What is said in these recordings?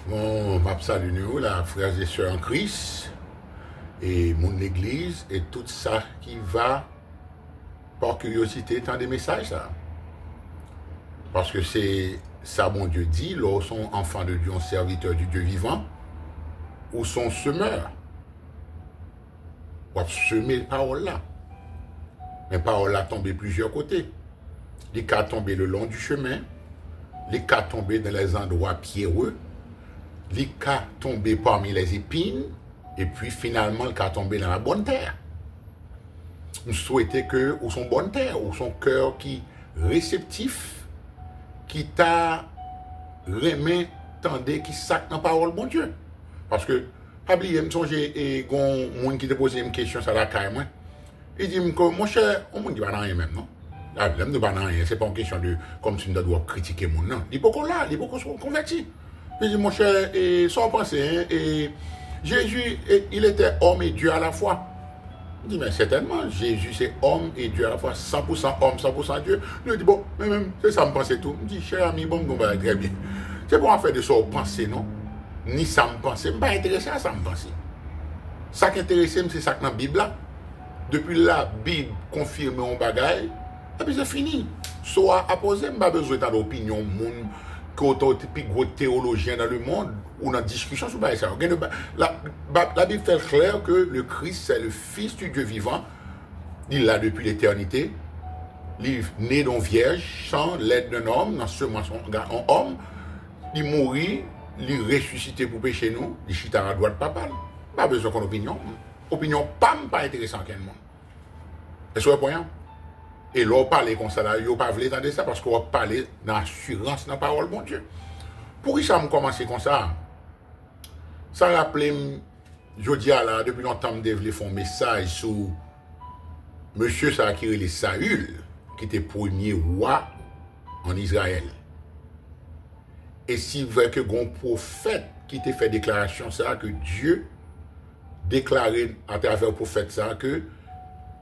Bon, m'a salué nous, la frères et sœurs en Christ, et mon église, et tout ça qui va, par curiosité, tant des messages, ça. Parce que c'est ça, mon Dieu dit, lorsqu'on enfant de Dieu, un serviteur du Dieu vivant, ou son semeur. On va semer la parole là. Mais la parole là tombé plusieurs côtés. Les cas tombés le long du chemin, les cas tombés dans les endroits pierreux, les cas tombés parmi les épines, et puis finalement le cas tombé dans la bonne terre. Nous souhaitons que, ou son bonne terre, ou son cœur qui réceptif, qui t'a remis, tendé, qui sac dans la parole, bon Dieu. Parce que, pas oublier, j'ai un monde qui te pose une question sur la caille, moi. Il dit que, mon cher, on ne dit pas rien même, non? Là, ne dit pas rien, c'est pas une question de, comme si on doit critiquer mon nom. Il faut qu'on l'a, il faut qu'on soit converti. Il dit, mon cher, et sans penser, hein, et Jésus, il était homme et Dieu à la fois. Il dit, mais certainement, Jésus c'est homme et Dieu à la fois, 100% homme, 100% Dieu. Il dit, bon, mais même, c'est ça me pensait tout. Il dit, cher ami, bon, va très bien. C'est pour en faire de ça penser, non? Ni ça me pensait, je ne suis pas intéressé à ça me penser. Ça qui intéresse, c'est ça que dans la Bible là. Depuis la Bible confirme un bagage, et puis c'est fini. Soit à poser, je n'ai pas besoin d'opinion, de plus gros théologiens dans le monde, ou dans la discussion sur ça. La Bible fait clair que le Christ, c'est le Fils du Dieu vivant. Il est là depuis l'éternité. Il est né d'une vierge, sans l'aide d'un homme, dans ce moment, un homme. Il mourit, il est ressuscité pour pécher nous, il chita à droite papa. Pas besoin qu'on opinion. Opinion pas intéressant à quel monde. Est-ce que vous voyez? Et là, on parle comme ça, il ne pas voulu entendre ça parce qu'on va parler d'assurance dans la parole, bon Dieu. Pourquoi ça a commencé comme ça? Ça rappelle, je dis là, depuis longtemps, je devais faire un message sur monsieur ça qui est Saül, qui était premier roi en Israël. Et si vous voyez que un prophète qui t'a fait déclaration ça, que Dieu déclarait à travers le prophète ça, que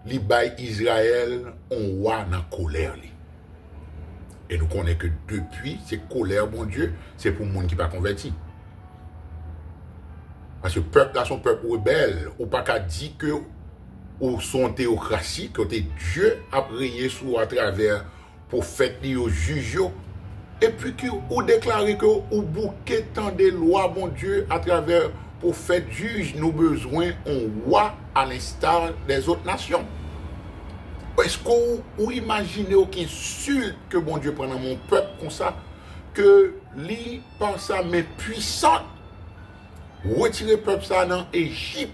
li bay Israël on roi dans colère li. Et nous connaissons que depuis c'est colère bon Dieu, c'est pour le monde qui pas converti. Parce que le peuple là son peuple rebelle, ou pas qu'à dire que ou son théocratie que Dieu a prié sur à travers prophète li au juge et puis que ou déclarer que ou bouquet tant de lois bon Dieu à travers prophète juge nous besoin on roi à l'instar des autres nations. Est-ce qu'on imagine aucun insulte que bon Dieu prend dans mon peuple comme ça, que lui pense ça mais puissant, retirer le peuple ça dans l'Égypte,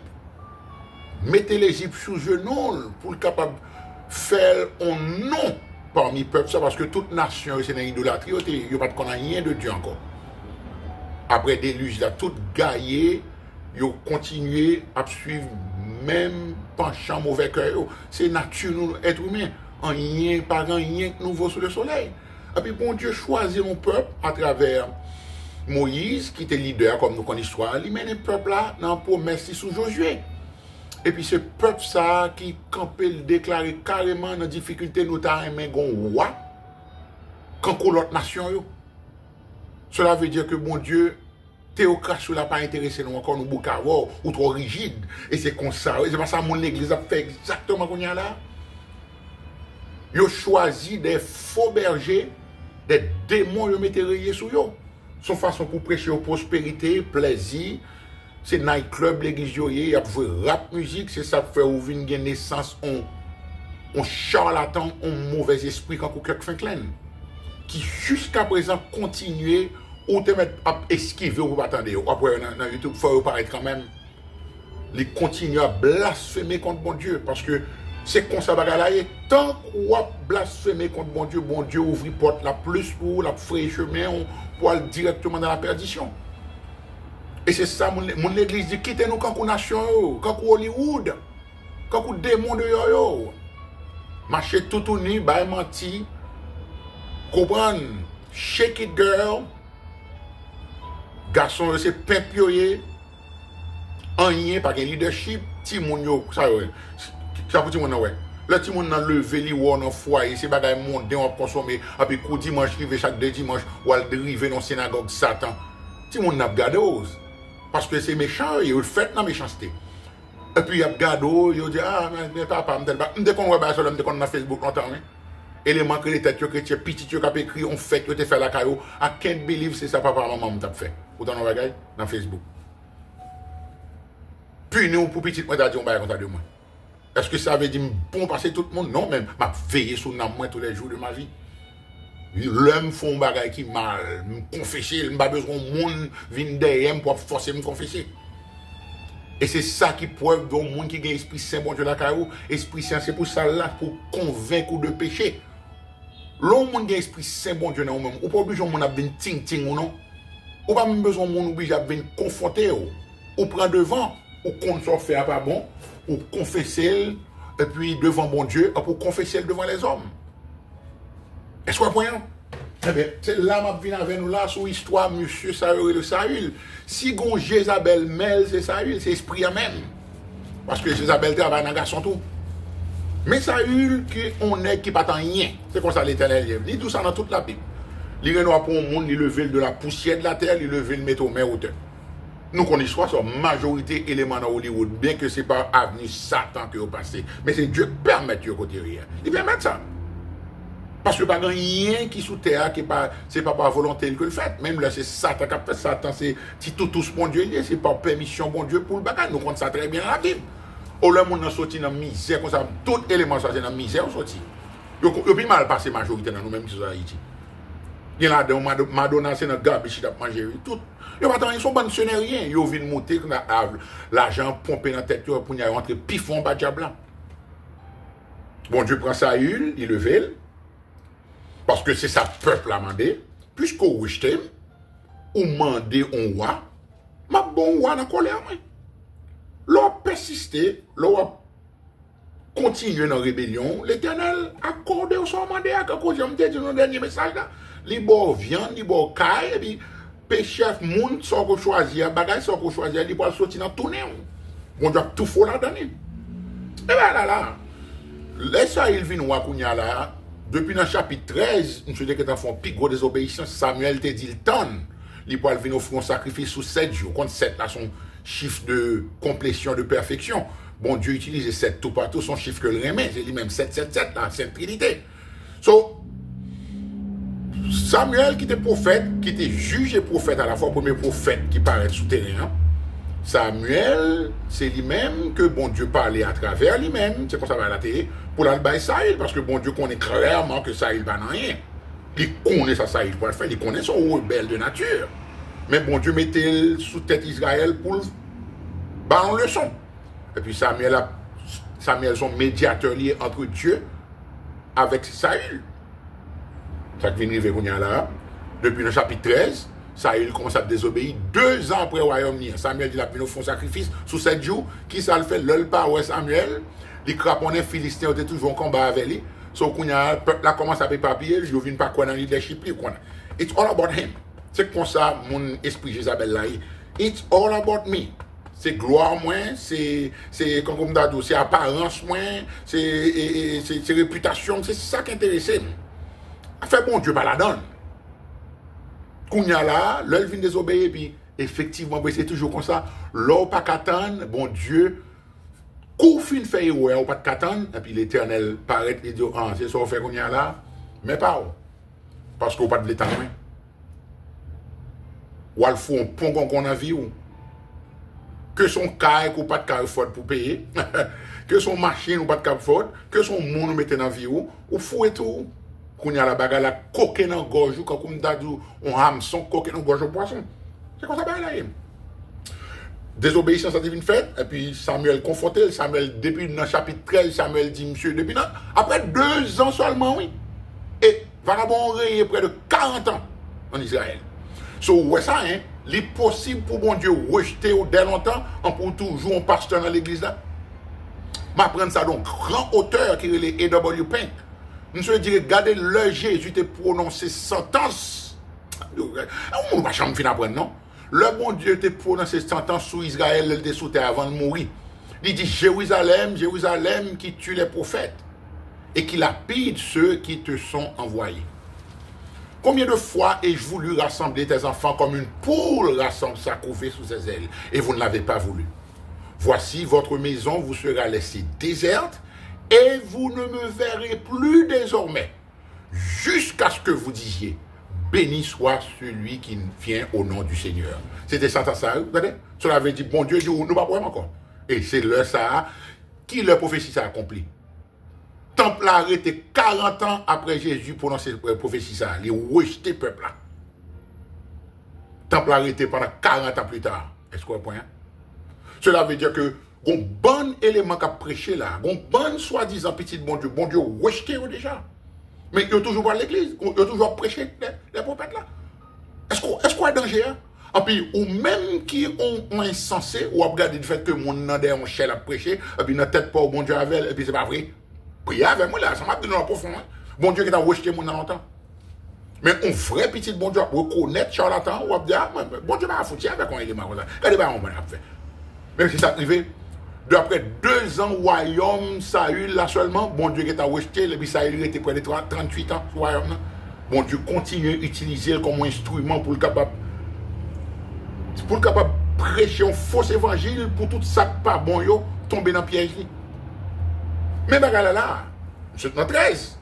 mettez l'Égypte sous genou pour le capable faire un nom parmi le peuple ça, parce que toute nation c'est dans l'idolâtrie, il n'y a pas de rien de Dieu encore. Après déluge là, tout gaillé, ils ont continué à suivre même penchant mauvais cœur. C'est nature nous être humain. Rien, pas rien nouveau sous le soleil. Et puis bon Dieu choisit mon peuple à travers Moïse, qui était leader comme nous connaissons l'histoire. Il mène le peuple là dans la promesse sous Josué. Et puis ce peuple ça qui campait le déclarer carrément dans la difficulté nous t'a aimé un roi quand l'autre nation yo. Cela veut dire que bon Dieu théocratie n'a pas intéressé nous encore nous boucavor ou trop rigide. Et c'est comme ça. C'est pas ça mon église a fait exactement comme il y a là. Ils ont choisi des faux bergers, des démons, ils ont mis rayés sur eux. Son façon pour prêcher aux prospérité, plaisir. C'est nightclub, l'église il y a pour rap musique, c'est ça pour faire ouvrir une naissance on charlatan, on mauvais esprit comme Kirk Franklin. Qui jusqu'à présent continue ou te mettre à esquiver ou pas attendre. Après, dans YouTube, il faut paraître quand même. Ils continuent à blasphémer contre bon Dieu. Parce que c'est comme ça, bagalaye. Tant qu'on va blasphémer contre bon Dieu ouvre porte la plus pour la frayer chemin pour aller directement dans la perdition. Et c'est ça, mon église dit quittez-nous quand on nation, quand on Hollywood, quand on démon de yo. Marcher tout au nu, bah menti. Comprendre, shake it girl. Garçon, c'est pimpioyer. En rien, pas de leadership. Timoun yo, ça pour Timoun ouais. Le Timoun nan levé li ou dans foyer, c'est bagay monter, on consommer. Après coup dimanche, rive chaque deux dimanches, ou al driver dans synagogue Satan. Si mon n'a regardé parce que c'est méchant, il fait dans méchanceté. Et puis il a regardé, il dit ah mais papa me qu'on voit ça me qu'on dans Facebook longtemps hein. Élément que les têtes que tu petit tu as écrit on fait que tu fait la caillou I can't believe c'est ça papa maman me t'a fait. Ou dans bagay dans Facebook. Puis nous pour petit moi t'a dit on va compter de moi. Est-ce que ça veut dire bon passer tout le monde non même m'a veiller sur moi tous les jours de ma vie. L'homme font bagay qui mal, me confesser, m'pas besoin monde vinn derrière pour forcer me confesser. Et c'est ça qui prouve dans monde qui a esprit saint bon Dieu la caillou, esprit saint c'est pour ça là pour convaincre de péché. L'homme monde qui a esprit saint bon Dieu dans même, ou pas obligé mon a venir ting ting ou non. Ou pas même besoin mon obligé à venir confronter ou prendre devant ou qu'on s'en fait pas bon ou confesser et puis devant bon Dieu pour confesser devant les hommes. Est-ce qu'on voit? Eh bien, c'est là m'a venu avec nous là sur l'histoire monsieur Saül et le Saül. Si gon Jézabel mêle c'est Saül, c'est esprit même. Parce que Jézabel travaille dans garçon tout. Mais Saül qui on est qui pas tant rien. C'est comme ça l'Éternel dit. Il dit tout ça dans toute la Bible. Il renoie pour un monde, il lever de la poussière de la terre, il lever le mettre au mer hauteur. Nous connaissons soit majorité élément dans Hollywood, bien que c'est pas avenue Satan que vous passez, mais c'est Dieu qui permet de côté rien. Il permet ça. Parce que pas rien qui sous terre qui pas c'est pas par volonté que le fait. Même là c'est Satan qui a fait Satan c'est tous bon Dieu lié, c'est pas permission bon Dieu pour le bagage. Nous connaissons ça très bien dans la Bible. Au le monde sorti dans misère comme ça, tout élément ça c'est dans misère sorti. Yo puis mal passé majorité dans nous même sur Haïti. Il y a là Madonna c'est dans garbage qui a mangé tout. Yo pas ils sont bonnes ce n'est rien. Yo vinn monter l'argent pompé dans tête pour y rentrer pifon ba diable. Bon Dieu prend Saül, il levé parce que c'est sa peuple à demander, puisqu'on rejeté, ou mandé un roi, ma bon roi dans colère. L'on persisté, l'on continué dans la rébellion, l'Éternel accordé au son mandat, à cause de dit dans le dernier message là, les bords viande, les bords caille, et puis péché, moun, sans qu'on choisir, bagage sans qu'on choisir, les bords sortir dans tout néon. On doit tout faut la donner. Et bien là, laisse il vient roi Kounia là, depuis le chapitre 13, nous dit que tu fait une plus grosse désobéissance. Samuel te dit le temps. Il peut venir offrir un sacrifice sous 7 jours. Quand 7 là, son chiffre de complétion, de perfection. Bon Dieu utilise 7 tout partout, son chiffre que le remet. C'est lui-même 777 là, Sainte Trinité. So, Samuel qui était prophète, qui était juge et prophète à la fois, premier prophète qui paraît souterrain. Samuel, c'est lui-même que bon Dieu parlait à travers lui-même, c'est comme ça va la télé, pour l'albaï Saïl, parce que bon Dieu connaît clairement que Saïl va dans rien. Il connaît ça Saïl pour le faire, il connaît son rebelle de nature. Mais bon Dieu mettait sous tête Israël pour en leçon. Et puis Samuel son médiateur lié entre Dieu avec Saïl. Ça qui vient arriver là, depuis le chapitre 13. Saül commence à désobéir 2 ans après le royaume. Samuel dit la pino font sacrifice sous 7 jours. Qui ça le fait? Le pas ouais Samuel. Les craponnes philistins ont toujours en combat avec lui. So qu'on a peuple là commence à papier, je viens pas quoi dans leadership quoi. It's all about him. C'est comme ça mon esprit Jézabel là. It's all about me. C'est gloire moins, c'est comme d'ado, c'est apparence moins, c'est réputation, c'est ça qui intéresse. Fait bon Dieu pas la donne. Kounya là, l'œil vient désobéir, puis effectivement, c'est toujours comme ça. L'eau pas qu'attendre, bon Dieu, coup fin fait ou pas qu'attendre, et puis l'Éternel paraît et dit, ah, c'est ça qu'on fait Kounya là, mais pas où. Parce qu'on pas de l'état loin. Ou al faut un pont qu'on a vu ou. Que son caille ou pas de caille faute pour payer, que son machine ou pas de caille faute, que son monde ou mette dans vie ou fou et tout. Qu'on y a la bagarre la coquin dans gorge quand comme d'adou on hameçon coquin dans gorge poisson. C'est comme ça là. Désobéissance a divine faite et puis Samuel confronté, Samuel depuis dans chapitre 13, Samuel dit monsieur depuis là, après 2 ans seulement oui. Et vagabond régné près de 40 ans en Israël. So ouais ça hein, il est possible pour bon Dieu rejeter au dès longtemps en pour toujours un pasteur dans l'église là. M'apprendre ça donc grand auteur qui est le A.W. Pink. Nous se dire, regardez le Jésus te prononcé sentence. On ne va jamais finir apprendre, non? Le bon Dieu te prononcé sentence sous Israël, il était sous terre avant de mourir. Il dit, Jérusalem, Jérusalem qui tue les prophètes et qui lapide ceux qui te sont envoyés. Combien de fois ai-je voulu rassembler tes enfants comme une poule rassemble sa couvée sous ses ailes, et vous ne l'avez pas voulu. Voici, votre maison vous sera laissée déserte, et vous ne me verrez plus désormais, jusqu'à ce que vous disiez, béni soit celui qui vient au nom du Seigneur. C'était ça, vous savez? Cela avait dit, bon Dieu, nous ne pas voir encore. Et c'est là ça, qui le prophétie s'est accompli. Temple a arrêté 40 ans après Jésus pendant cette prophétie ça. Les rejetés peuple là. Temple a arrêté pendant 40 ans plus tard. Est-ce qu'on point? Cela veut dire que un bon élément qu'a prêché là, un bon soi-disant petit bon Dieu rejeté déjà. Mais il a toujours pas l'église, il a toujours prêché les prophètes là. Est-ce qu'on a danger? Hein? Et puis, ou même qui ont insensé, ou regardé le fait que mon nom derrière un chien a prêché, et puis n'a tête pas au bon Dieu avec elle, et puis c'est pas vrai. Priez avec moi là, ça m'a donné un profond. Hein? Bon Dieu qui t'a rejeté mon nom longtemps. Mais un vrai petit bon Dieu reconnaître charlatan, ou dire, bon Dieu m'a foutu avec un élément comme ça. Regardez pas, on va faire. Même si ça arrivé, d'après 2 ans, royaume, Saül là seulement, bon Dieu qui t'a rejeté, et puis Saül était près de 38 ans, ce royaume là. Bon Dieu continue à utiliser comme instrument pour le capable prêcher un faux évangile pour tout ça pas bon yo tomber dans le piège. Mais bagarre là, c'est dans 13.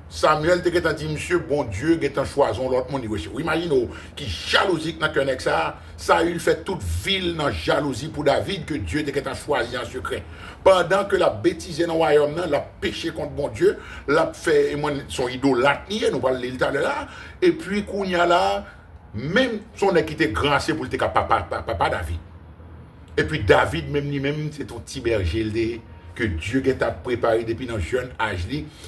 Samuel te dit, monsieur, bon Dieu, qui est choison l'autre monde. Imaginez qui jalousie dans le ça. Saül fait toute ville dans jalousie pour David que Dieu était choisi en secret. Pendant que la bêtise dans le royaume, la péché contre bon Dieu, la fait son idolâtre, nous parlons de l'état là. Et puis, Kounia là, même son équité grand, c'est pour le papa David. Et puis, David, même, c'est ton petit berger que Dieu a préparé depuis dans jeune âge,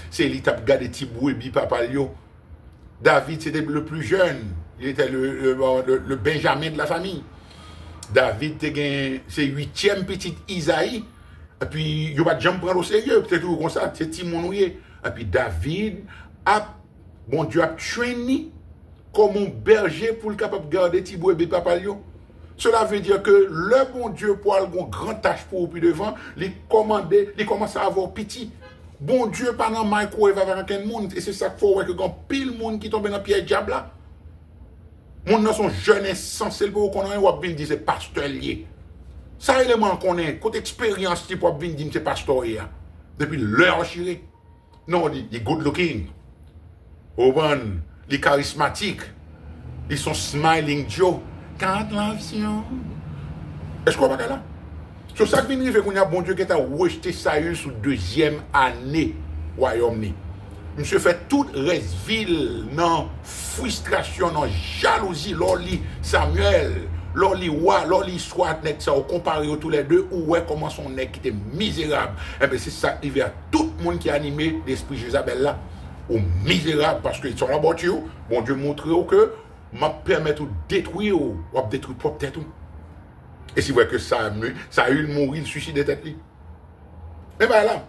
c'est lui qui a gardé petit brebis papa Lio. David, c'était le plus jeune. Il était le Benjamin de la famille. David, c'est 8e petit Isaïe. Et puis, il n'y a pas de gens prendre au sérieux. C'est tout comme ça. C'est Timonouye. Et puis, David, bon Dieu a traîné comme un berger pour le capable de garder petit brebis papa Lio. Cela veut dire que le bon Dieu, pour avoir une grande tâche pour puis devant, il commence à avoir pitié. Bon Dieu, pendant microwave avec un monde, et c'est ça qu'il faut voir que quand pile monde qui tombe dans le pied diable là. Monde dans son jeune insensé pour qu'on ait ou bien dire c'est pasteur lié. Ça élément qu'on est, côté expérience type ou bien dire c'est pasteur lié. Depuis l'heure chiré. Non, il est good looking. Au bon, il est charismatique. Ils sont smiling Joe. Quand l'action. Est-ce qu'on va là? Sur ça, il fait qu'on a bon Dieu qui a rejeté Saül sous 2e année royaume. Monsieur fait toute reste ville, non, frustration, non, jalousie, l'oli Samuel, l'oli roi, l'oli soit, ça, on compare tous les deux, ou ouais, comment son nez qui était misérable. Eh bien, c'est ça qui vient tout le monde qui a animé l'esprit Jézabel là, au misérable, parce qu'ils sont là-bas, bon Dieu montre que m'a permet de détruire ou détruire propre tête. Et c'est vrai que ça a eu mourir, le suicide de tête. Mais bien là,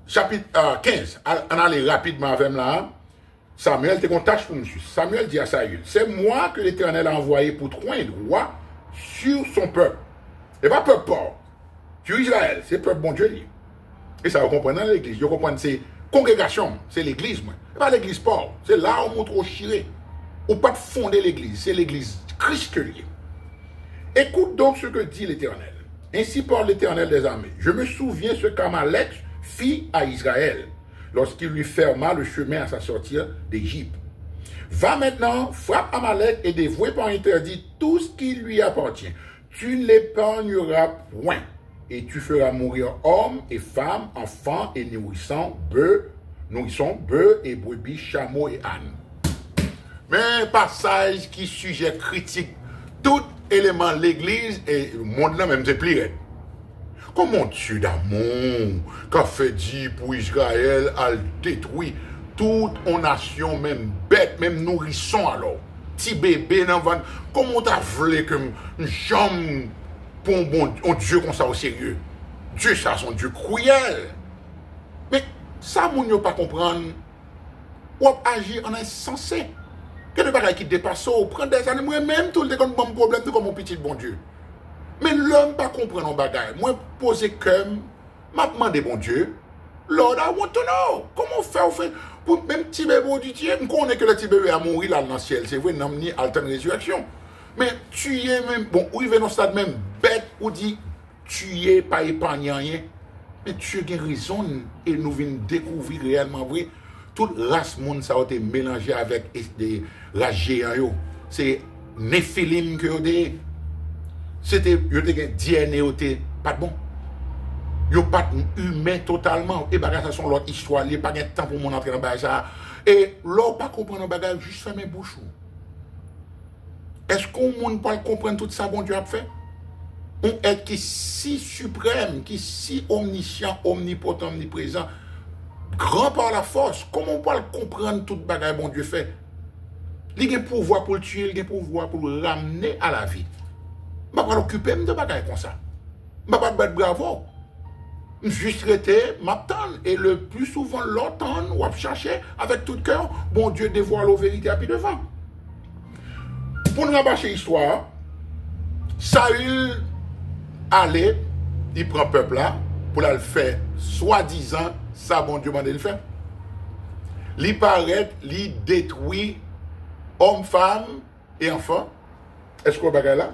chapitre 15, on allait rapidement avec là. Samuel te contacte pour monsieur. Samuel dit à Saül, c'est moi que l'Éternel a envoyé pour trôner roi sur son peuple. Et pas peuple pauvre. Sur Israël, c'est peuple bon Dieu. Et ça, vous comprenez dans l'église. Vous comprenez, c'est congrégation, c'est l'église. C'est pas l'église pauvre. C'est là où on montre au chiré. Ou pas de fonder l'église, c'est l'église Christ liée. Écoute donc ce que dit l'Éternel. Ainsi parle l'Éternel des armées. Je me souviens ce qu'Amalek fit à Israël lorsqu'il lui ferma le chemin à sa sortie d'Égypte. Va maintenant, frappe Amalek et dévoue par interdit tout ce qui lui appartient. Tu ne l'épargneras point, et tu feras mourir hommes et femmes, enfants et nourrissons, bœufs et brebis, chameaux et ânes. Mais passage qui sujet critique tout élément de l'église et le monde là même c'est plié. Comment Dieu d'amour qu'a fait dit pour Israël à détruire toute une nation, même bête, même nourrisson alors. Petit bébé dans ventre. Comment t'as voulu que une jambe pour un Dieu comme ça au sérieux? Dieu ça son Dieu cruel. Mais ça moun yo pas comprendre. Ou agir en insensé. Quel bagage qui dépasse, on prend des années, moi-même, tout le temps, comme un problème, tout comme mon petit bon Dieu. Mais l'homme pas comprendre un bagage. Moi, poser comme, m'a demandé bon Dieu, Lord, I want to know. Comment faire, Pour même petit bébé du Dieu, on connaît que le petit bébé a mouru là dans le ciel. C'est vrai, n'a ni alterne résurrection. Mais tuer même, bon, où il vient dans ce stade même, bête, ou dit, tuer, pas épargner rien. Mais tu as raison, et nous venons découvrir réellement vrai, toute race monde ça a été mélangé avec des races géants. C'est Néphilim que vous c'était, DNA pas de bon. Yo pas humain totalement. Et bagage ça sont l'autre histoire, il n'y a pas de temps pour mon entrer dans bagage ça. Et l'on pas comprendre bagage juste fermer bouche. Est-ce qu'on monde pas comprendre tout ça bon Dieu a fait? On est qui si suprême, qui si omniscient, omnipotent, omniprésent, grand par la force. Comment on peut comprendre tout bagage bon Dieu fait? Il a un pouvoir pour le tuer, il a un pouvoir pour le ramener à la vie. Je ne vais pas m'occuper de bagaille comme ça. Je ne vais pas être bravo. Juste rester, m'attendre. Et le plus souvent, l'entendre ou chercher avec tout cœur, bon Dieu dévoile la vérité à pied devant. Pour nous rabâcher l'histoire, Saül allait, il prend le peuple là, pour le faire, soi-disant, ça bon Dieu m'a dit le faire. Il paraît, il détruit hommes, femmes et enfants. Est-ce qu'on bagaille là?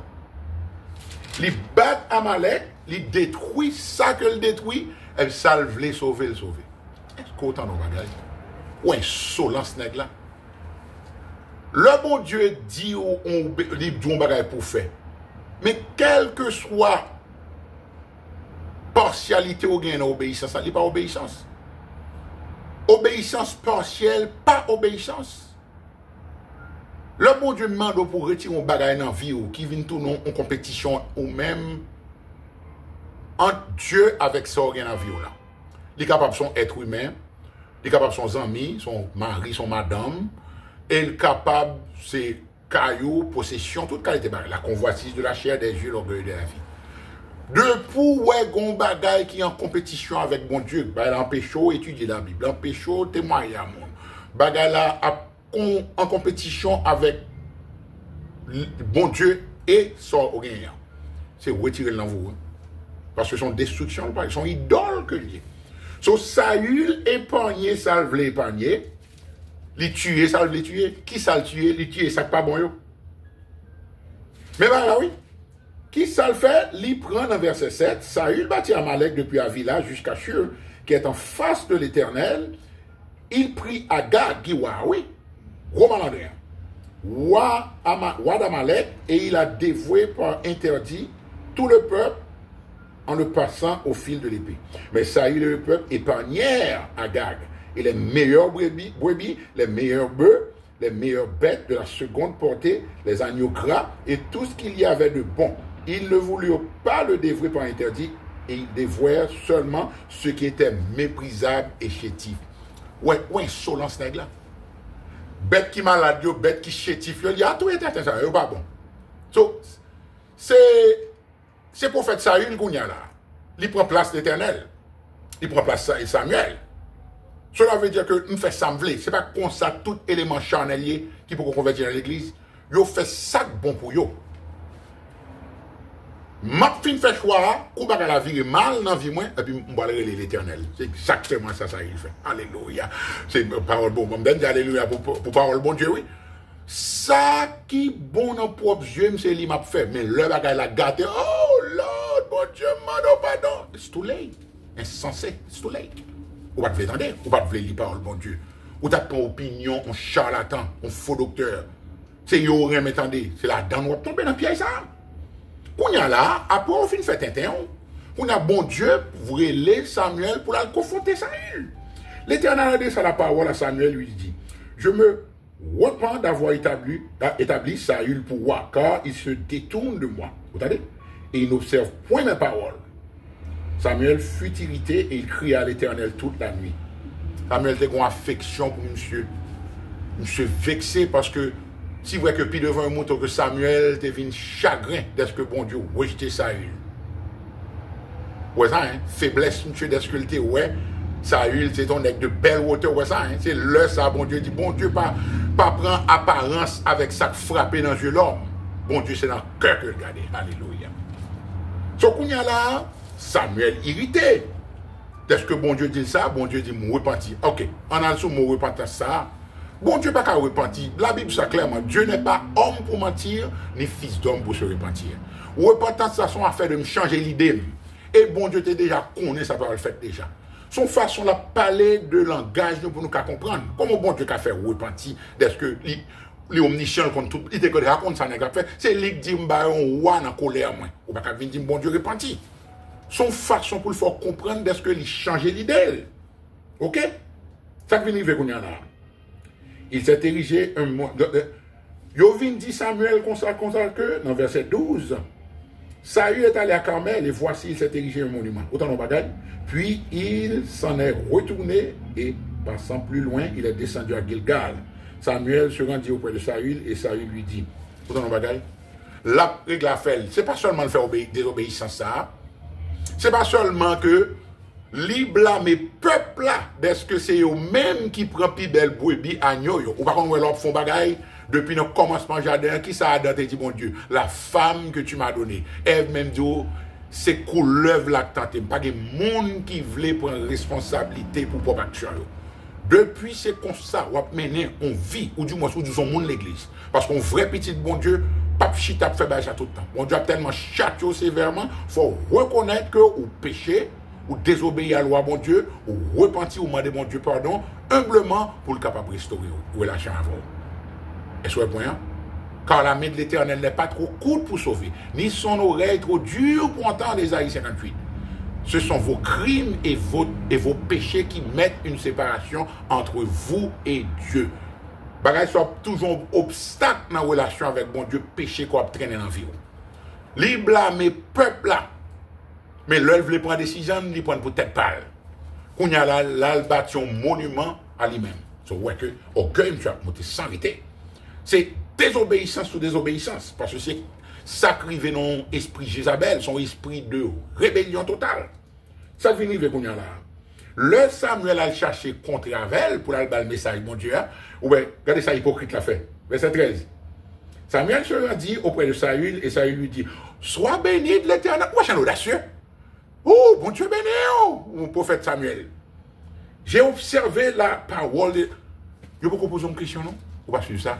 Il bat Amalek, il détruit ça que le détruit, elle salve les sauver, le sauver. Est-ce qu'on entend nos bagailles? Ou insolence nègre là? Le bon Dieu dit on dit bagaille pour faire. Mais quelle que soit partialité ou gain obéissance, ça n'est pas obéissance. Obéissance partielle, pas obéissance. Le bon Dieu demande pour retirer un bagage dans la vie ou qui vient tout en compétition ou même entre Dieu avec ça dans la vie là. Il est capable de son être humain, il est capable de son ami, son mari, son madame, et il est capable c'est cailloux, possession, toute qualité la convoitise de la chair, des yeux, l'orgueil de la vie. Depuis ouais gon bagay qui est en compétition avec bon Dieu, bah en pécho étudier la Bible, en pécho témoigner à monde. Bagay là en compétition avec bon Dieu et son gagnant. C'est retirer l'envoi. Parce que son destruction, son idole que lié. So Saül épargné, ça le épargner. Les tuer, ça le tuer. Qui ça le tuer, les tuer, ça pas bon yo. Mais voilà oui. Qui ça le fait? Il prend dans verset 7, Saül bâtit Amalek depuis Avila jusqu'à Shur, qui est en face de l'Éternel. Il prit Agag, qui oui, Roman Andréen, roi d'Amalek, et il a dévoué par interdit tout le peuple en le passant au fil de l'épée. Mais Saül et le peuple épargnèrent Agag, et les meilleurs brebis, les meilleurs bœufs, les meilleures bêtes de la seconde portée, les agneaux gras, et tout ce qu'il y avait de bon. Ils ne voulurent pas le dévouer par interdit, et ils dévouèrent seulement ce qui était méprisable et chétif. Ouais, insolence nègre là. Bête qui malade, bête qui chétif, il y a tout été ça, pas bon. So, c'est prophète Saül qu'on y a là. Il prend place l'Éternel. Il prend place Samuel. Cela veut dire que nous faisons ça m'vle. C'est pas comme ça tout élément charnelier qui peut convertir dans l'église. Yo fait ça bon pour yo. M'a fin fait choix, qu'on va la vie mal dans vie moins et puis on va l'Éternel. C'est exactement ça il fait. Alléluia. C'est parole bon. On donne alléluia pour parole bon Dieu oui. Ça qui bon dans propre Dieu, c'est lui m'a fait mais le bagage la gâté. Oh Lord, bon Dieu, m'a pardon. It's too late. Insensé, it's too late. Ou pas te attendre, ou pas te lire parole bon Dieu. Ou t'as ton opinion, un charlatan, un faux docteur. C'est yo rien m'entendez, c'est la dame ou tomber dans piège ça. On y a là, après on finit fait un on a bon Dieu pour relais Samuel pour la confronter Saül. L'Éternel a dit ça la parole à Samuel lui dit, je me repens d'avoir établi Saül pour moi, car il se détourne de moi. Vous entendez? Et il n'observe point mes paroles. Samuel fut irrité et il cria à l'Éternel toute la nuit. Samuel était une affection pour monsieur. Monsieur vexé parce que si vous voyez que puis devant un mouton que Samuel devine chagrin d'est-ce que bon Dieu rejeté Saül. Ouais ça, hein? Faiblesse, monsieur d'esculté, ouais. Saül, c'est ton nec de belle hauteur, ouais ça, hein? C'est le ça, bon Dieu dit, bon Dieu, pas prendre apparence avec ça frappé dans le jeu l'homme. Bon Dieu, c'est dans le cœur que le garder. Alléluia. So qu'on y a là, Samuel irrité. Est-ce que bon Dieu dit ça? Bon Dieu dit, mon repenti. Ok, on a sous mon repentance ça. Bon Dieu pas qu'à repentir. La Bible ça clairement, Dieu n'est pas homme pour mentir, ni fils d'homme pour se repentir. Repentance, ça son affaire de me changer l'idée. Et bon Dieu t'es déjà connaît ça par le fait déjà. Son façon de parler de langage pour nous comprendre. Comment bon Dieu qu'a fait repentir? Est-ce que les omniscients contre tout, il te raconte ça n'a fait, c'est lui qui dit m'ba on roi dans colère moi. Ou pas venir dire bon Dieu repentir. Son façon pour le faire comprendre est-ce que il changer l'idée. OK? Ça que vient qu'on y a là. Il s'est érigé un mois. Yovin dit Samuel comme ça que dans verset 12. Saül est allé à Carmel et voici il s'est érigé un monument. Autant de bagaille. Puis il s'en est retourné et passant plus loin, il est descendu à Gilgal. Samuel se rendit auprès de Saül et Saül lui dit, autant de bagaille. La règle à faire, c'est pas seulement de faire désobéissance ça. C'est pas seulement que li blâmer peuple là, est-ce que c'est eux-mêmes qui prend plus belle brebis agneau ou par contre leur font bagaille depuis le commencement jardin qui ça a daté dit bon Dieu la femme que tu m'as donnée elle même dit c'est couleuvre la tenté pas de monde qui voulait prendre responsabilité pour propre action depuis c'est comme ça on mener on vit ou du moins ou du son monde l'église parce qu'on vrai petit bon Dieu pas chita fait bail ça tout le temps bon Dieu a tellement châtié sévèrement faut reconnaître que ou péché ou désobéir à la loi, bon Dieu, ou repentir ou demander, bon Dieu, pardon, humblement pour le capable de restaurer ou relâcher avant. Est-ce que vous voyez? Car la main de l'Éternel n'est pas trop courte pour sauver, ni son oreille trop dure pour entendre Ésaïe 58. Ce sont vos crimes et vos péchés qui mettent une séparation entre vous et Dieu. Bagay soit toujours obstacle dans la relation avec bon Dieu, péché qu'on a traîné dans la vie. Les blâmer peuple là. Mais l'œuvre voulait prendre décision, il prend pour tête pâle. Qu'on y a là, il bâtit un monument à lui-même. C'est vrai que orgueil, tu as monté sans arrêter. C'est désobéissance sur désobéissance. Parce que c'est sacrifié dans l'esprit Jézabel, son esprit de rébellion totale. Ça finit avec qu'on y a là. Le Samuel a cherché contre Avel pour aller le message, mon Dieu. Ou bien, regardez ça, hypocrite l'a fait. Verset 13. Samuel se rendit auprès de Saül et Saül lui dit, sois béni de l'Éternel. Moi, je suis audacieux. Oh, bon Dieu béni, oh, mon prophète Samuel. J'ai observé la parole de... Je peux poser une question, non? Ou pas sur ça?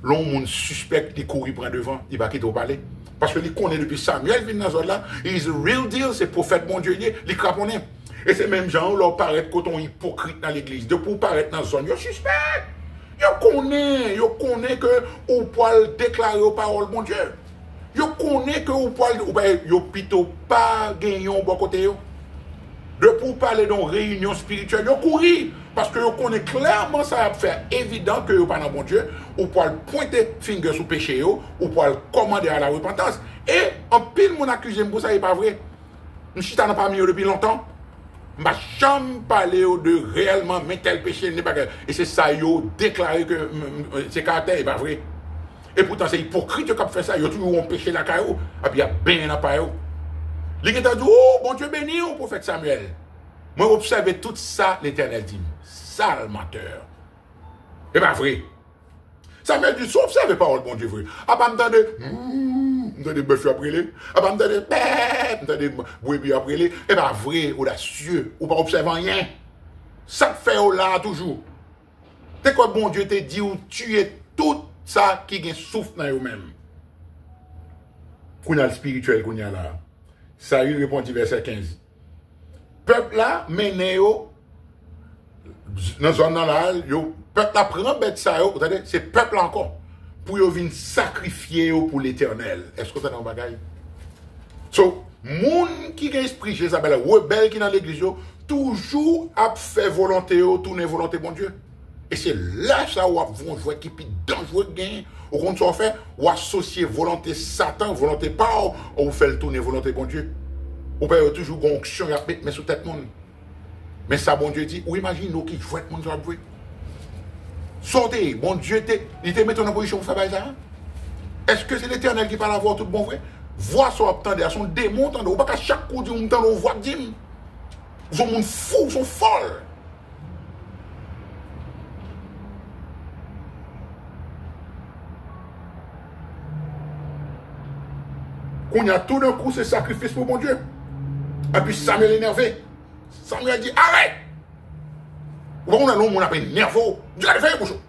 L'homme suspecte, il court, il prend devant, il va quitter au palais. Parce que il connaît depuis Samuel, il vient dans ce là, il est real deal, c'est prophète bon Dieu, il craponne. Et c'est même gens, leur paraît quand on est hypocrite dans l'église. De pour paraître dans la zone, il suspect. Il connaît que on peut déclarer aux paroles bon Dieu. Yo connaît que ou pas yo plutôt pas gagner bon côté yo. De pour parler dans réunion spirituelle, yo courir parce que yo connaît clairement ça va faire évident que yo pas dans bon Dieu, ou pour pointer finger sur péché yo, ou pour commander à la repentance. Et en pile mon accuse pour ça est pas vrai. Je suis dans parmi eux depuis longtemps. Ma chambre parler de réellement mais tel péché n'est pas et c'est ça yo déclarer que c'est caractère est pas vrai. Et pourtant, c'est hypocrite qui fait ça. Il y a toujours un péché la caillou. Et puis, il y a bien la paille. Il a dit, oh, bon Dieu béni, au prophète Samuel. Moi, observez tout ça, l'Éternel dit, sale menteur. Et bien, vrai. Samuel dit, observez pas le bon Dieu vrai. Ah, pas m'entendez, bœuf après les. Ah, pas m'entendez, brebis après les. Et bien, vrai, audacieux, ou pas observer rien. Ça fait là toujours. C'est quoi bon Dieu te dit, ou tu es tout ça qui gagne souffle dans eux-mêmes. Qu'on a le spirituel qu'on a là. Saül répondit verset 15. Peuple là, mené yo, dans zone là, yo, peuple là prend bête ça yo, c'est peuple encore. Pour yo venir sacrifier yo pour l'éternel. Est-ce que vous avez un bagage? So, moun qui gagne esprit Jézabel, rebelle qui dans l'église yo, toujours a fait volonté yo, tourner volonté bon Dieu. Et c'est là ça où on voit qui est dangereux de gagner. Au contraire, fait, ou associer volonté Satan, volonté pas, ou fait le tourner volonté bon Dieu. Ou peut toujours une onction, mais sous tête monde. Mais ça, bon Dieu dit, ou imagine nous qui jouent le monde sur la jouer. Sortez, bon Dieu, il te met en position pour faire ça. Est-ce que c'est l'Éternel qui parle à voir tout bon vrai? Voir son attendez à son démon, ou pas qu'à chaque coup du monde, on voit dire. Ils sont monde fou, ils sont folles. Qu'on y a tout d'un coup, c'est sacrifice pour mon Dieu. Et puis Samuel énervé. Samuel dit, arrête! Ou on a l'homme, on appelle nerveux. Dieu a fait quelque chose.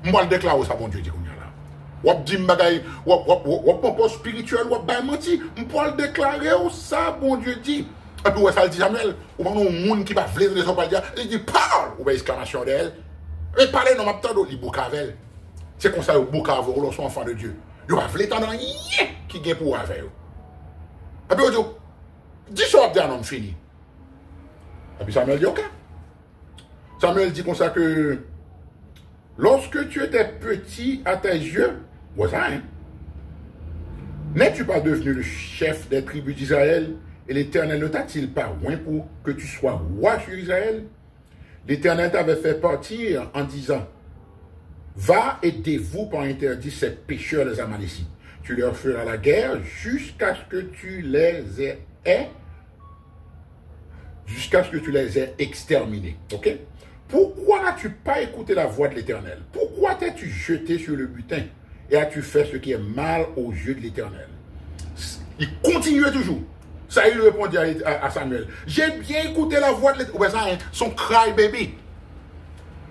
Je vais le déclarer ça, bon Dieu dit qu'on y a là. Ou dit bagay, ou pas spirituel, ou pas menti. Je vais le déclarer ça, bon Dieu dit. Et puis, ça le dit Samuel, ou on a un monde qui va vler les hommes, il dit, parle! Ou bien exclamation d'elle. Et parler, non, m'a t'en il boucavel. C'est comme ça, au boucavel, lorsqu'on est enfant de Dieu. Il va vler tant dans qui gagne pour avec eux. Et puis, on dit, dis ça, un homme fini. Et puis Samuel dit, ok. Samuel dit comme ça que lorsque tu étais petit à tes yeux, voisin, n'es-tu pas devenu le chef des tribus d'Israël et l'Éternel ne t'a-t-il pas oint pour que tu sois roi sur Israël? L'Éternel t'avait fait partir en disant, va et dévoue par interdit ces pécheurs les Amalécites. Tu leur feras la guerre jusqu'à ce que tu les aies exterminés. Ok? Pourquoi n'as-tu pas écouté la voix de l'Éternel? Pourquoi t'es-tu jeté sur le butin et as-tu fait ce qui est mal aux yeux de l'Éternel? Il continuait toujours. Ça, il répondit à Samuel. J'ai bien écouté la voix de l'Éternel. Son cry baby.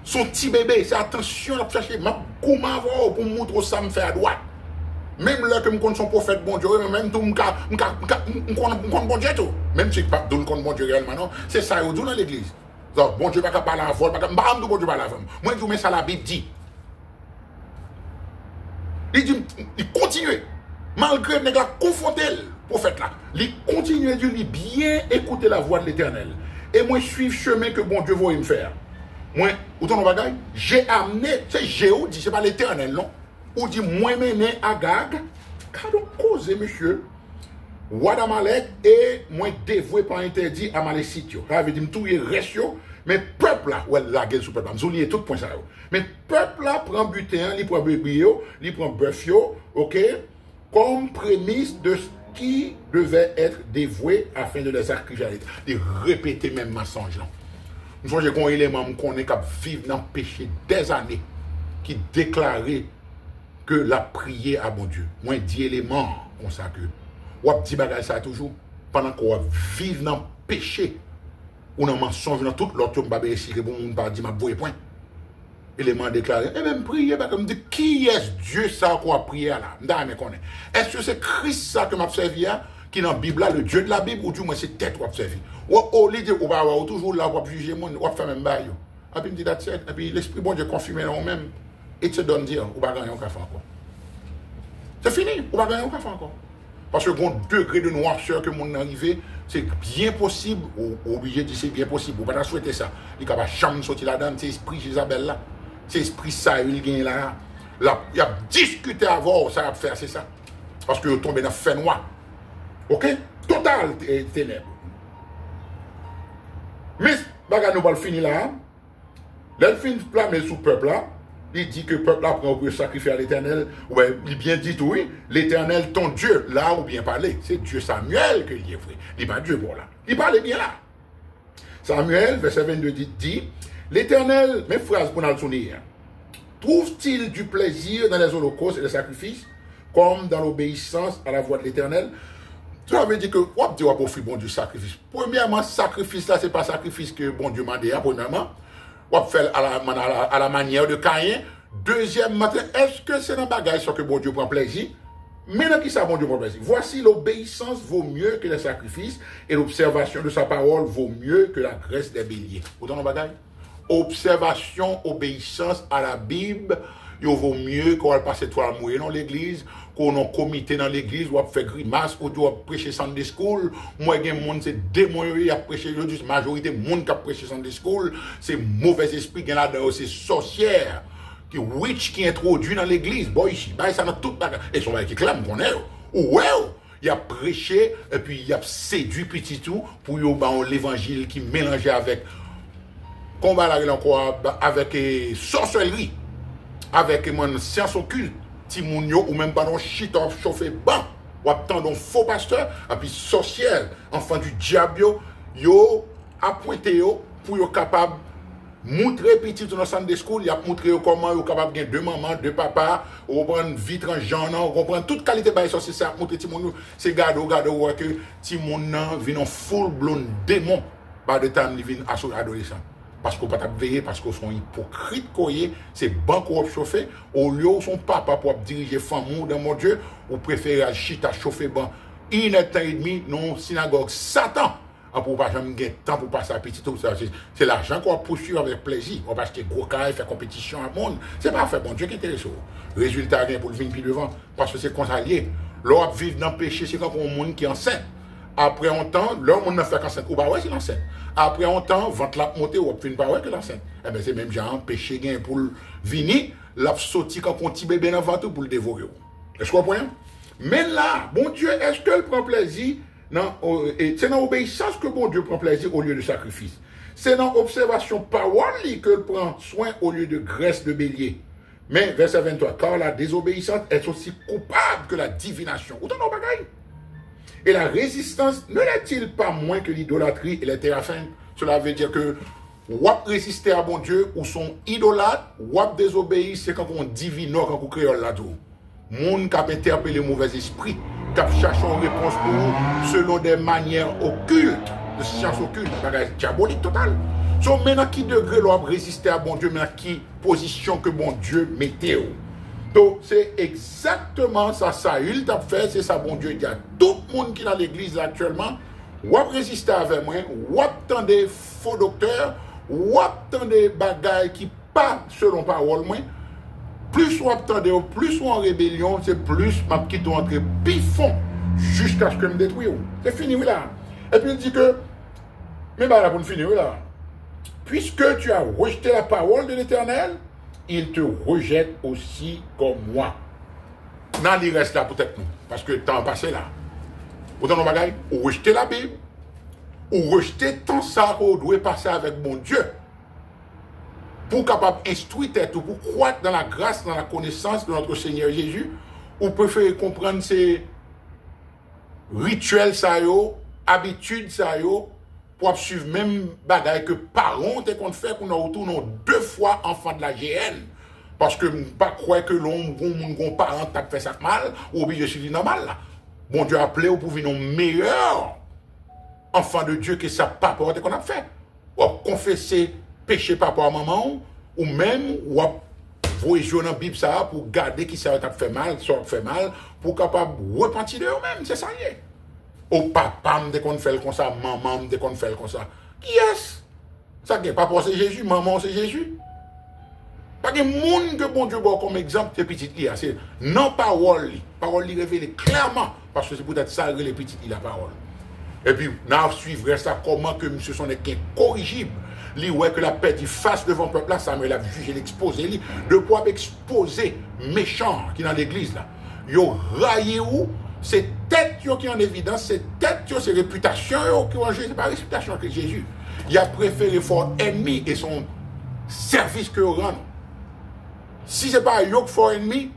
Son petit bébé. C'est attention à chercher. Comment voir pour montrer ça me fait à droite. Même là que je connais son prophète bon Dieu, même tout, je connais bon Dieu tout. Même si je ne connais pas bon Dieu réellement, non. C'est ça, il dit dans l'église. Donc, bon Dieu ne va pas parler à la vol, je ne pas bon Dieu parler à la vol. Moi, je mets ça la Bible dit. Il dit, il continue. Malgré que a confronté le prophète là, il continue de lui bien écouter la voix de l'Éternel. Et moi, je suis le chemin que bon Dieu va me faire. Moi, autant de bagaille, j'ai amené, c'est Jéhu dit, ce n'est pas l'Éternel, non. Ou dit, moi, mené Agag, car donc cause, monsieur, roi d'Amalek, et moi, dévoué par interdit Amalécite. Ça veut dire, tout est reste, mais peuple là, ouais, la guerre sous peuple, je vais tout point ça. Mais peuple là prend butin, il prend bébé, il prend bœuf, ok, comme prémisse de ce qui devait être dévoué afin de les sacrifier. De répéter même mensonge. Nous sommes un élément qui connaît qui vivent dans le péché des années, qui déclarait que la prière à bon Dieu. Moi, 10 éléments comme ça que. Ou dit bagage ça toujours. Pendant qu'on vit dans le péché, ou dans le mensonge, dans tout l'autre, on va réussir, bon, on va dire, ma bouée point. Élément déclaré. Et même prier, parce que me dit, qui est Dieu ça qu'on a prié là? Est-ce que c'est Christ ça que m'a servi qui dans la Bible là, le Dieu de la Bible, ou du moins c'est tête qu'on a servi? Ou l'idée, ou va toujours là, on va juger, on va faire même bail. Et puis il me dit, et puis l'Esprit bon Dieu confirme en même. Et te donne dire, ou va gagner un café encore. C'est fini, ou va gagner un café encore. Parce que bon degré de noirceur que mon arrivé, c'est bien possible, ou obligé de dire c'est bien possible, ou pas souhaiter ça. Il va jamais sortir là-dedans, c'est l'esprit Isabelle là. C'est l'esprit ça, il gagne là. Il a discuté avant, ça va faire, c'est ça. Parce que vous tombez dans le fait noir. Ok? Total ténèbres. Mais, bagarre nous va le finir là. L'elfine blâme sous peuple là. Il dit que le peuple là prend pour sacrifier à l'Éternel. Ouais, il bien dit oui. L'Éternel, ton Dieu, là où bien parler. C'est Dieu Samuel que il est vrai. Il n'est pas Dieu pour là. Il parlait bien là. Samuel, verset 22 dit, l'Éternel, mes phrases pour nous le souvenir, trouve-t-il du plaisir dans les holocaustes et les sacrifices, comme dans l'obéissance à la voix de l'Éternel? Ça veut dire que, on dit, on offrir bon Dieu sacrifice. Premièrement, sacrifice là, c'est pas sacrifice que bon Dieu m'a dit, premièrement. On va faire à la manière de Caïn. Deuxièmement, est-ce que c'est un bagage que bon Dieu prend plaisir? Mais dans qui ça, bon Dieu prend plaisir? Voici, l'obéissance vaut mieux que les sacrifices et l'observation de sa parole vaut mieux que la graisse des béliers. Autant de bagage? Observation, obéissance à la Bible, il vaut mieux qu'on va passer toi à mourir dans l'église, qu'on a comité dans l'église, ou à faire grimace, ou à prêcher Sunday school. Moi, il y a des gens, c'est démon, qui a prêché, la majorité des gens qui a prêché Sunday school, c'est mauvais esprit, qui est là-dedans, c'est sorcière, qui witch qui introduit dans l'église. Bon, ici, ça dans toute bagarre. Et son qui clame qu'on est. Ou ouais, il a prêché, et puis il a séduit petit tout, pour l'évangile qui mélangeait avec, combat là, encore, avec sorcellerie, avec mon science occulte. Timounio ou même pas dans shit en chauffé ban ou attendre un faux pasteur et puis sorcière enfant du diable yo appointé yo pour yo capable montrer petit dans Sunday school, il a montré comment yo capable gagner deux mamans, deux papas, ou prendre vitre en genre, on comprend toute qualité bail ça c'est ça montrer Timounio c'est garde que Timounio vient en full blown démon par de temps, ils viennent adolescents. Parce qu'on ne peut pas veiller, parce qu'ils sont hypocrites, c'est bon qu'on chauffer. Au lieu où son papa pour diriger famille dans mon Dieu, ou préférer chita chauffer bon. Il est temps et demi, non, synagogue, Satan. Pour pas jamais gagner temps pour passer à petit tout ça. C'est l'argent qu'on va poursuivre avec plaisir. On va acheter gros carré, faire compétition à monde. C'est pas fait, bon Dieu qui est intéressant. Résultat, pour le venir plus devant. Parce que c'est qu'on s'allie. L'homme vivre dans le péché, c'est quand on monde qui est enceinte. Après un temps, l'homme n'a fait qu'enceinte. Ou pas ouais, c'est l'enceinte. Après un temps, vente la montée, ou fin pas ouais que l'enceinte. Eh bien, c'est même genre, péché gain pour le venir, l'a sauté quand on petit bébé dans le ventre pour le dévorer. Est-ce que vous comprenez? Mais là, bon Dieu, est-ce qu'elle prend plaisir? Non, c'est dans l'obéissance que bon Dieu prend plaisir au lieu de sacrifice. C'est dans l'observation parole qu'il prend soin au lieu de graisse de bélier. Mais, verset 23, car la désobéissance est aussi coupable que la divination. Autant de bagaille. Et la résistance ne l'est-il pas moins que l'idolâtrie et les terrafins? Cela veut dire que wap résister à bon Dieu ou son idolâtre, wap désobéir, c'est quand on divine, quand on crée là-dedans. Moun qui a interpellé le mauvais esprit, qui a cherché une réponse pour vous selon des manières occultes, de science occulte, bagage diabolique total. So, maintenant, qui degré l'on résister à bon Dieu, maintenant, qui position que bon Dieu mettait. Donc, c'est exactement ça, il t'a fait, c'est ça, bon Dieu, il y a tout le monde qui est dans l'église actuellement, ou a résister avec moi, ou a des faux docteurs, ou a des bagailles qui pas selon parole, moi. Plus on attendait, plus on en rébellion, c'est plus ma petite entrer pifon jusqu'à ce que me détruise. C'est fini, oui, là. Et puis il dit que, mais bah là, pour finir, oui, là. Puisque tu as rejeté la parole de l'Éternel, il te rejette aussi comme moi. Non, il reste là peut-être nous, parce que le temps passé là. Autant de bagailles, ou rejeter la Bible, ou rejeter tant ça qu'on doit passer avec mon Dieu. Pour capable instruire tête, ou pour croître dans la grâce, dans la connaissance de notre Seigneur Jésus, ou préférer comprendre ces rituels, ça yo, habitudes, ça yo, pour suivre même bagaille que parents te qu'on fait qu'on retourne 2 fois enfant de la GN. Parce que pas croire que l'on parent t'a fait ça mal, ou bien je suis normal là. Bon Dieu a appelé pour venir meilleur enfant de Dieu que ça papa qu'on a fait. Ou confesser péché papa à maman, ou même ou vous jouer dans la Bible ça pour garder qui ça t'a fait mal, ça fait mal, pour capable repentir de eux-mêmes, c'est ça y est. Au papa me qu'on fait comme ça, maman me qu'on fait comme ça. Qui est-ce? Ça qui est papa c'est Jésus, maman c'est Jésus. Pas de monde que bon Dieu bon comme exemple c'est petit là, c'est non parole révélée clairement parce que c'est peut-être ça les petits la parole. Et puis nous suivre ça comment que monsieur son est incorrigible. Li ouais que la paix dit face devant le peuple là, Samuel a jugé l'exposer li de pouvoir exposer méchant qui dans l'église là. Yo raillé où c'est tête qui est en évidence, c'est tête c'est réputation qui ont jugé, c'est pas réputation que Jésus. Il a préféré fort ennemi et son service que rend. Si c'est pas yo fort ennemi,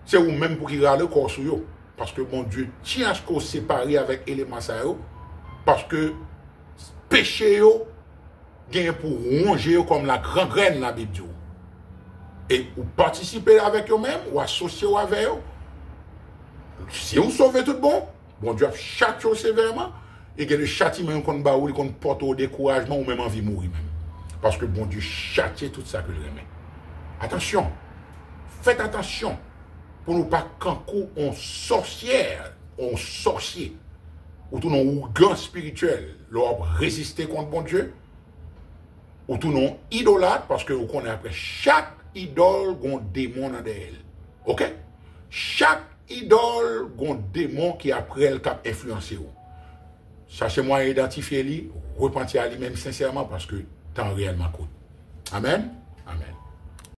c'est ou même pour qu'il râle le corps sur yo parce que mon Dieu tient à ce qu'on sépare avec éléments ça yo parce que péché yo gagne pour ronger comme la grande graine la Bible dit. Et ou participer avec eux-mêmes ou associer avec eux. Si vous sauvez tout bon Dieu a châtié sévèrement et que le châtiment qu'on ba ou qu'on porte au découragement ou même envie de mourir même. Parce que bon Dieu châtie tout ça que le remet. Attention. Faites attention pour ne pas qu'encoup on sorcière, on sorcier ou tout non grand spirituel, leur résister contre bon Dieu. Ou tout non idolâtre parce que vous connaissez après chaque idole a un démon dans elle. OK? Chaque idole a un démon qui après elle cap influencer vous. Cherchez-moi à identifier lui, repentir à lui-même sincèrement parce que tant réellement coûte. Amen. Amen.